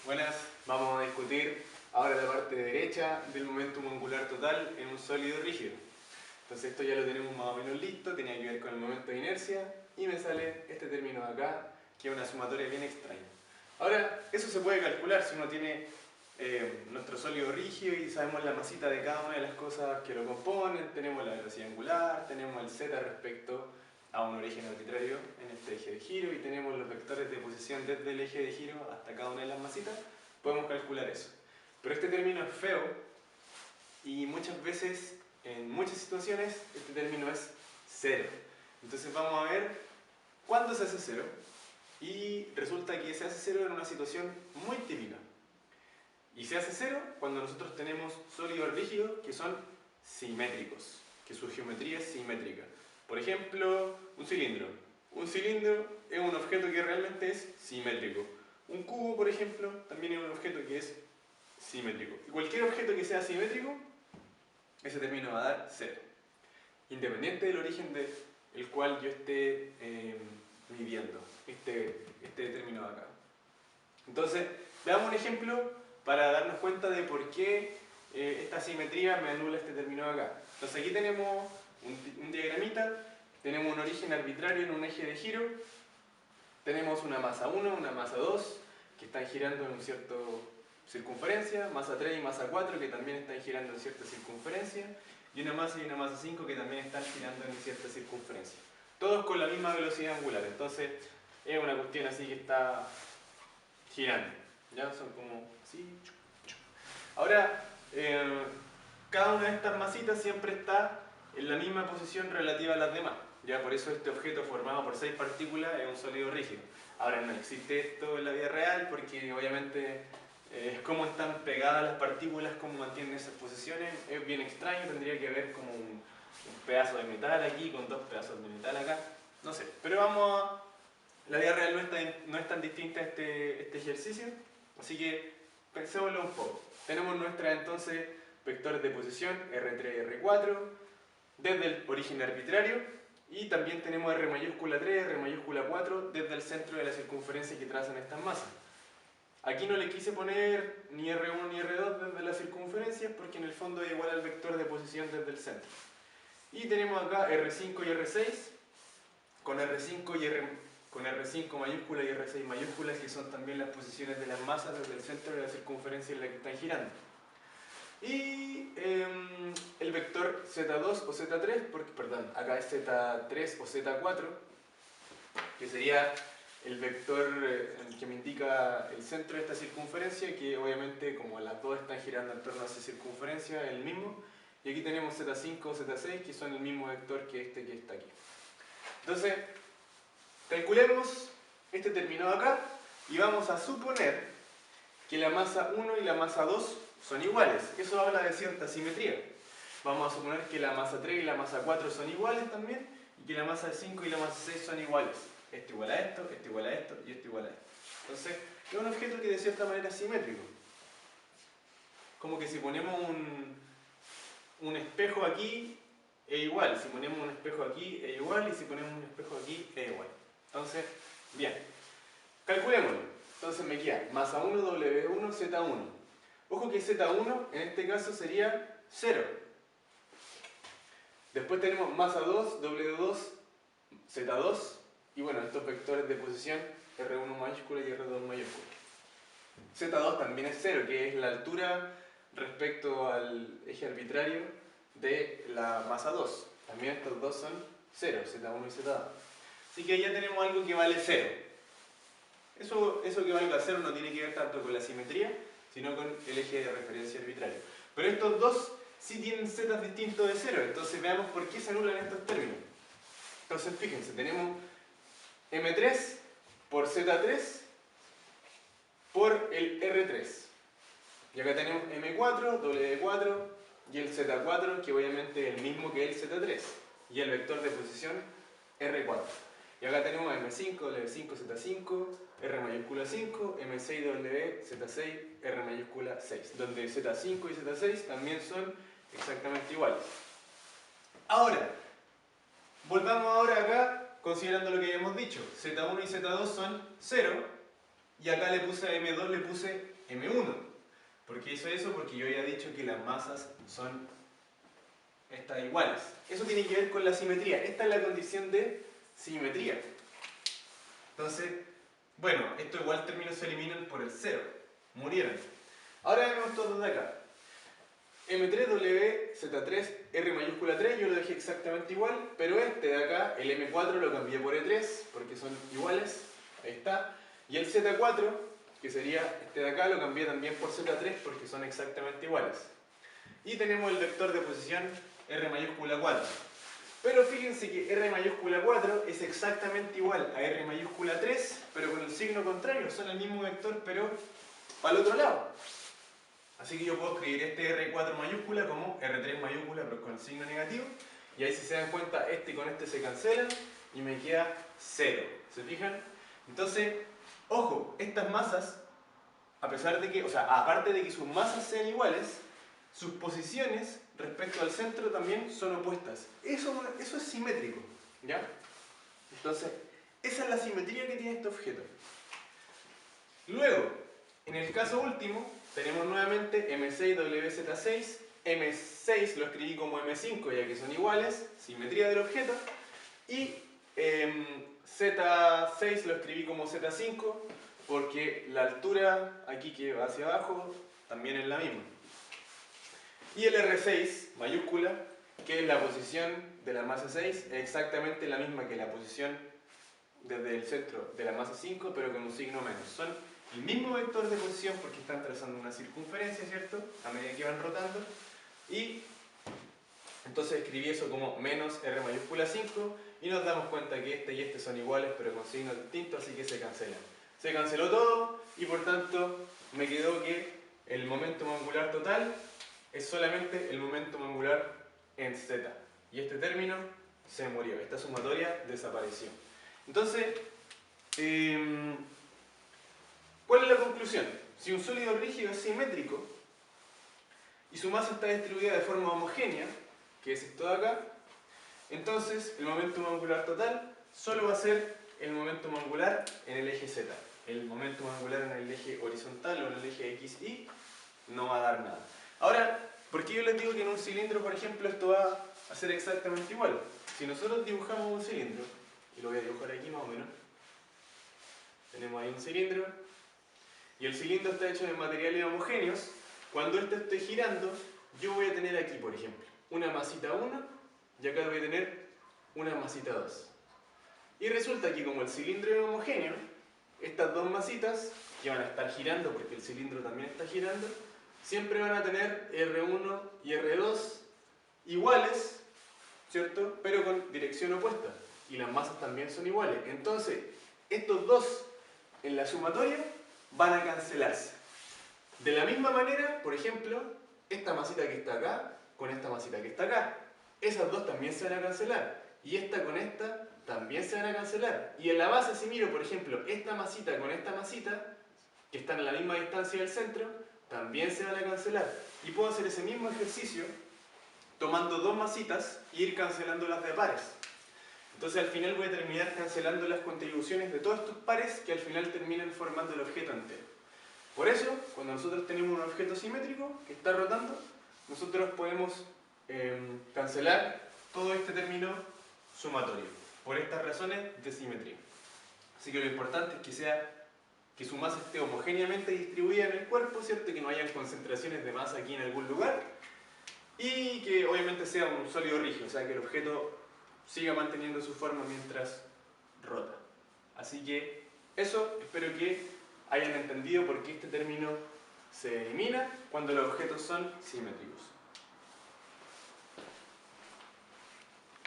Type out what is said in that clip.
Buenas, vamos a discutir ahora la parte derecha del momentum angular total en un sólido rígido. Entonces esto ya lo tenemos más o menos listo, tenía que ver con el momento de inercia y me sale este término de acá, que es una sumatoria bien extraña. Ahora, eso se puede calcular si uno tiene nuestro sólido rígido y sabemos la masita de cada una de las cosas que lo componen, tenemos la velocidad angular, tenemos el z respecto a un origen arbitrario en este eje de giro y tenemos los vectores de posición desde el eje de giro hasta cada una de las masitas, podemos calcular eso. Pero este término es feo y muchas veces, en muchas situaciones, este término es cero. Entonces vamos a ver cuándo se hace cero y resulta que se hace cero en una situación muy típica. Y se hace cero cuando nosotros tenemos sólidos rígidos que son simétricos, que su geometría es simétrica. Por ejemplo, un cilindro. Un cilindro es un objeto que realmente es simétrico. Un cubo, por ejemplo, también es un objeto que es simétrico. Y cualquier objeto que sea simétrico, ese término va a dar cero. Independiente del origen del cual yo esté midiendo este término de acá. Entonces, veamos un ejemplo para darnos cuenta de por qué esta simetría me anula este término de acá. Entonces aquí tenemos un diagramita, tenemos un origen arbitrario en un eje de giro, tenemos una masa 1, una masa 2, que están girando en una cierta circunferencia, masa 3 y masa 4, que también están girando en cierta circunferencia, y una masa 5, que también están girando en cierta circunferencia. Todos con la misma velocidad angular, entonces es una cuestión así que está girando. ¿Ya? Son como así. Ahora, cada una de estas masitas siempre está en la misma posición relativa a las demás. ¿Ya? Por eso este objeto formado por 6 partículas es un sólido rígido. Ahora no existe esto en la vida real porque obviamente es cómo están pegadas las partículas, cómo mantienen esas posiciones. Es bien extraño, tendría que haber como un pedazo de metal aquí con dos pedazos de metal acá. No sé, pero vamos a... La vida real no es tan distinta a este ejercicio, así que pensémoslo un poco. Tenemos nuestras entonces vectores de posición R3 y R4 desde el origen arbitrario y también tenemos R mayúscula 3, R mayúscula 4 desde el centro de la circunferencia que trazan estas masas. Aquí no le quise poner ni R1 ni R2 desde la circunferencia porque en el fondo es igual al vector de posición desde el centro. Y tenemos acá R5 y R6 con R5 mayúscula y R6 mayúscula, que son también las posiciones de las masas desde el centro de la circunferencia en la que están girando. Y el vector Z2 o Z3, perdón, acá es Z3 o Z4, que sería el vector que me indica el centro de esta circunferencia, que obviamente como las dos están girando en torno a esa circunferencia, es el mismo. Y aquí tenemos Z5 o Z6, que son el mismo vector que este que está aquí. Entonces, calculemos este término de acá y vamos a suponer que la masa 1 y la masa 2 son iguales. Eso habla de cierta simetría. Vamos a suponer que la masa 3 y la masa 4 son iguales también y que la masa 5 y la masa 6 son iguales. Esto igual a esto, esto igual a esto y esto igual a esto. Entonces, es un objeto que de cierta manera es simétrico. Como que si ponemos un espejo aquí, es igual. Si ponemos un espejo aquí, es igual. Y si ponemos un espejo aquí, es igual. Entonces, bien. Calculémoslo. Entonces me queda masa 1, W1, Z1. Ojo que Z1 en este caso sería 0. Después tenemos masa 2, W2, Z2. Y bueno, estos vectores de posición, R1 mayúscula y R2 mayúscula. Z2 también es 0, que es la altura respecto al eje arbitrario de la masa 2. También estos dos son 0, Z1 y Z2. Así que ya tenemos algo que vale 0. Eso que valga 0 no tiene que ver tanto con la simetría, sino con el eje de referencia arbitrario. Pero estos dos sí tienen z distintos de 0, entonces veamos por qué se anulan estos términos. Entonces fíjense, tenemos M3 por Z3 por el R3. Y acá tenemos M4, W4 y el Z4, que obviamente es el mismo que el Z3. Y el vector de posición R4. Y acá tenemos M5, W5, Z5, R mayúscula 5, M6, W, Z6, R mayúscula 6. Donde Z5 y Z6 también son exactamente iguales. Ahora, volvamos ahora acá, considerando lo que habíamos dicho. Z1 y Z2 son 0. y acá le puse a M2, le puse M1. ¿Por qué hizo eso? Porque yo había dicho que las masas son estas iguales. Eso tiene que ver con la simetría. Esta es la condición de simetría. Entonces, bueno, estos igual términos se eliminan por el 0. Murieron. Ahora vemos todos de acá. M3W, Z3, R mayúscula 3, yo lo dejé exactamente igual, pero este de acá, el M4 lo cambié por E3, porque son iguales, ahí está. Y el Z4, que sería este de acá, lo cambié también por Z3, porque son exactamente iguales. Y tenemos el vector de posición R mayúscula 4. Pero fíjense que R mayúscula 4 es exactamente igual a R mayúscula 3, pero con el signo contrario, son el mismo vector, pero para el otro lado. Así que yo puedo escribir este R4 mayúscula como R3 mayúscula, pero con el signo negativo. Y ahí, si se dan cuenta, este con este se cancelan y me queda 0. ¿Se fijan? Entonces, ojo, estas masas, a pesar de que, o sea, aparte de que sus masas sean iguales, sus posiciones respecto al centro también son opuestas. Eso es simétrico, ¿ya? Entonces, esa es la simetría que tiene este objeto. Luego, en el caso último, tenemos nuevamente M6WZ6. M6 lo escribí como M5 ya que son iguales, simetría del objeto. Y Z6 lo escribí como Z5 porque la altura aquí que va hacia abajo también es la misma. Y el R6 mayúscula, que es la posición de la masa 6, es exactamente la misma que la posición desde el centro de la masa 5, pero con un signo menos. Son el mismo vector de posición porque están trazando una circunferencia, ¿cierto? A medida que van rotando. Y entonces escribí eso como menos R mayúscula 5 y nos damos cuenta que este y este son iguales pero con signos distintos, así que se cancelan. Se canceló todo y por tanto me quedó que el momento angular total es solamente el momento angular en Z. Y este término se murió, esta sumatoria desapareció. Entonces, ¿cuál es la conclusión? Si un sólido rígido es simétrico y su masa está distribuida de forma homogénea, que es esto de acá, entonces el momento angular total solo va a ser el momento angular en el eje Z. El momento angular en el eje horizontal o en el eje XY no va a dar nada. Ahora, ¿por qué yo les digo que en un cilindro, por ejemplo, esto va a ser exactamente igual? Si nosotros dibujamos un cilindro, y lo voy a dibujar aquí más o menos, tenemos ahí un cilindro, y el cilindro está hecho de materiales homogéneos. Cuando este esté girando, yo voy a tener aquí, por ejemplo, una masita 1 y acá voy a tener una masita 2. Y resulta que como el cilindro es homogéneo, estas dos masitas que van a estar girando, porque el cilindro también está girando, siempre van a tener R1 y R2 iguales, ¿cierto? Pero con dirección opuesta. Y las masas también son iguales. Entonces, estos dos en la sumatoria van a cancelarse. De la misma manera, por ejemplo, esta masita que está acá con esta masita que está acá. Esas dos también se van a cancelar. Y esta con esta también se van a cancelar. Y en la base, si miro, por ejemplo, esta masita con esta masita, que están a la misma distancia del centro, también se van a cancelar. Y puedo hacer ese mismo ejercicio tomando dos masitas e ir cancelando las de pares. Entonces al final voy a terminar cancelando las contribuciones de todos estos pares que al final terminan formando el objeto entero. Por eso, cuando nosotros tenemos un objeto simétrico que está rotando, nosotros podemos cancelar todo este término sumatorio, por estas razones de simetría. Así que lo importante es que su masa esté homogéneamente distribuida en el cuerpo, ¿cierto? Que no hayan concentraciones de masa aquí en algún lugar, y que obviamente sea un sólido rígido, o sea que el objeto siga manteniendo su forma mientras rota. Así que eso, espero que hayan entendido por qué este término se elimina cuando los objetos son simétricos.